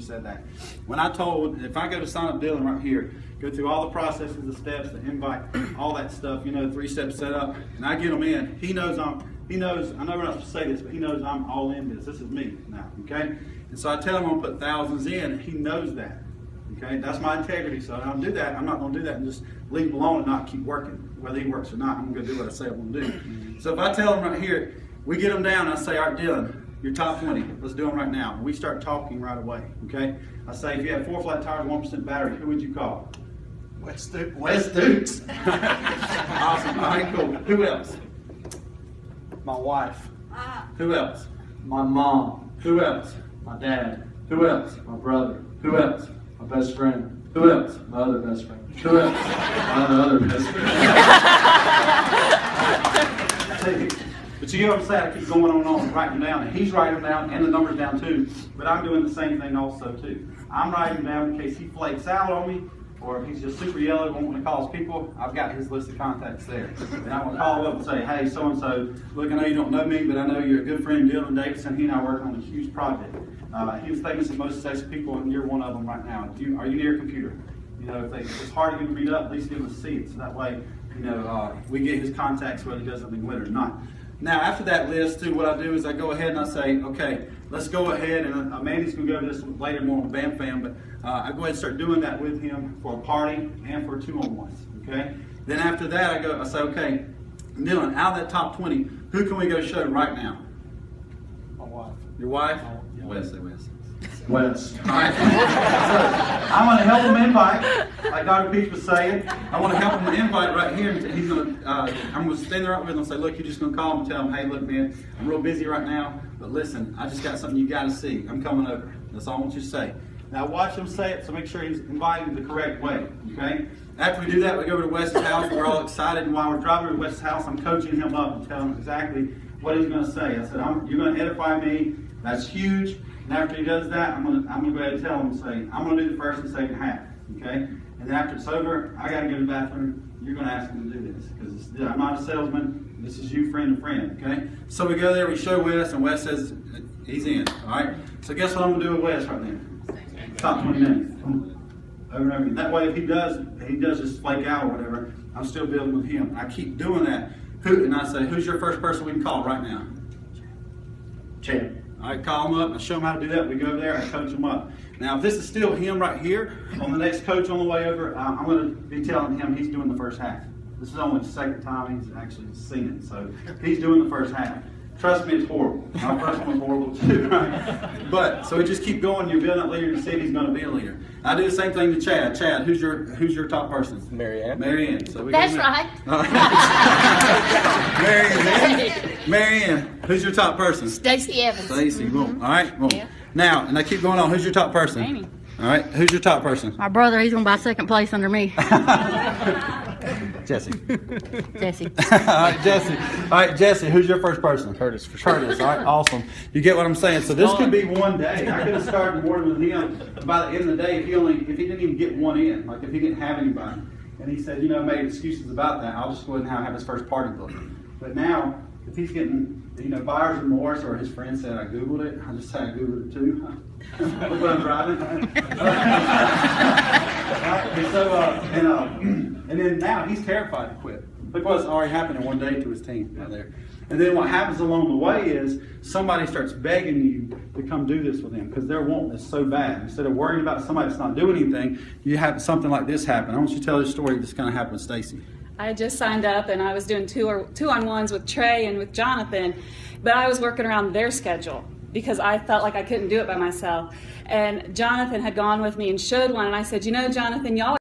said that. When I told, if I go to sign up Dylan right here, go through all the processes, the steps, the invite, all that stuff, 3-step setup, and I get him in, he knows, I know we're not supposed to say this, but he knows I'm all in this. This is me now, okay? And so I tell him I'm gonna put thousands in, and he knows that, okay? That's my integrity, so I don't do that. I'm not gonna do that and just leave him alone and not keep working. Whether he works or not, I'm gonna do what I say I'm gonna do. So if I tell him right here, we get him down, and I say, all right, Dylan, you're top 20. Let's do them right now. We start talking right away, okay? I say, if you have 4 flat tires, 1% battery, who would you call? Wes Dukes. Wes Dukes. Awesome. All right, cool. Who else? My wife. Who else? My mom. Who else? My dad. Who else? My brother. Who else? My best friend. Who else? My other best friend. Who else? My other best friend. But you get what I'm saying? I keep going on and writing them down. And he's writing them down and the numbers down too. But I'm doing the same thing also too. I'm writing them down in case he flakes out on me, or if he's just super yellow, won't want to call his people. I've got his list of contacts there. And I'm going to call up and say, hey, so-and-so, look, I know you don't know me, but I know you're a good friend, Dylan Davidson. He and I are working on a huge project. He was thinking some most successful people, and you're one of them right now. Are you near a computer? If it's hard to get read up, at least give him a see it. So that way, we get his contacts whether he does something with it or not. Now, after that list, too, what I do is I go ahead and I say, okay, let's go ahead, and Mandy's going to go over this later more on Bam Fam, but I go ahead and start doing that with him for a party and for 2-on-1s, okay? Then after that, I say, okay, Dylan, out of that top 20, who can we go show right now? My wife. Your wife? Yeah. Wes, say Wes. Wes. All right. So, I'm going to help him invite, like Dr. Peach was saying. I want to help him invite right here. He's going to, I'm going to stand there right with him and say, look, you're just going to call him and tell him, hey, look, man, I'm real busy right now, but listen, I just got something you got to see. I'm coming over. That's all I want you to say. Now watch him say it, so make sure he's inviting the correct way, okay? After we do that, we go over to Wes's house. We're all excited, and while we're driving to Wes's house, I'm coaching him up and telling him exactly what he's going to say. I said, you're going to edify me. That's huge. And after he does that, I'm going to go ahead and tell him and say, I'm going to do the first and second half, okay? And then after it's over, I got to go to the bathroom. You're going to ask him to do this because I'm not a salesman. This is you, friend to friend, okay? So we go there, we show Wes, and Wes says he's in, all right? So guess what I'm going to do with Wes right now? Top 20 minutes. Over and over again. That way, if he does just flake out or whatever, I'm still building with him. I keep doing that. And I say, who's your first person we can call right now? Chad. All right, call him up and show him how to do that. We go over there and coach him up. Now, if this is still him right here, on the next coach on the way over, I'm going to be telling him he's doing the first half. This is only the second time he's actually seen it, so he's doing the first half. Trust me, it's horrible. My first one was horrible too, right? But, so we just keep going. You're building that leader to see if he's going to be a leader. I do the same thing to Chad. Chad, who's your top person? Marianne. Marianne. So we That's right. Marianne, who's your top person? Stacy Evans. Stacy, boom. All right, boom. Yeah. Now, and I keep going on. Who's your top person? Amy. All right, who's your top person? My brother, he's going to buy second place under me. Jesse. Jesse. All right, Jesse. All right, Jesse, who's your first person? Curtis, for sure. Curtis, all right, awesome. You get what I'm saying? So this could be one day. I could have started morning with him. By the end of the day, if he didn't even get one in, like if he didn't have anybody, and he said, made excuses about that, I'll just go ahead and have his first party book. But now, if he's getting, buyer's remorse, or his friend said I Googled it, I just say I Googled it too. Look what I'm driving. And then now he's terrified to quit. Look what's already happened in one day to his team right there. And then what happens along the way is somebody starts begging you to come do this with them because their want is so bad. Instead of worrying about somebody that's not doing anything, you have something like this happen. I want you to tell this story that's going to happen with Stacy. I just signed up and I was doing 2-on-1s with Trey and with Jonathan, but I was working around their schedule because I felt like I couldn't do it by myself. And Jonathan had gone with me and showed one, and I said, Jonathan, y'all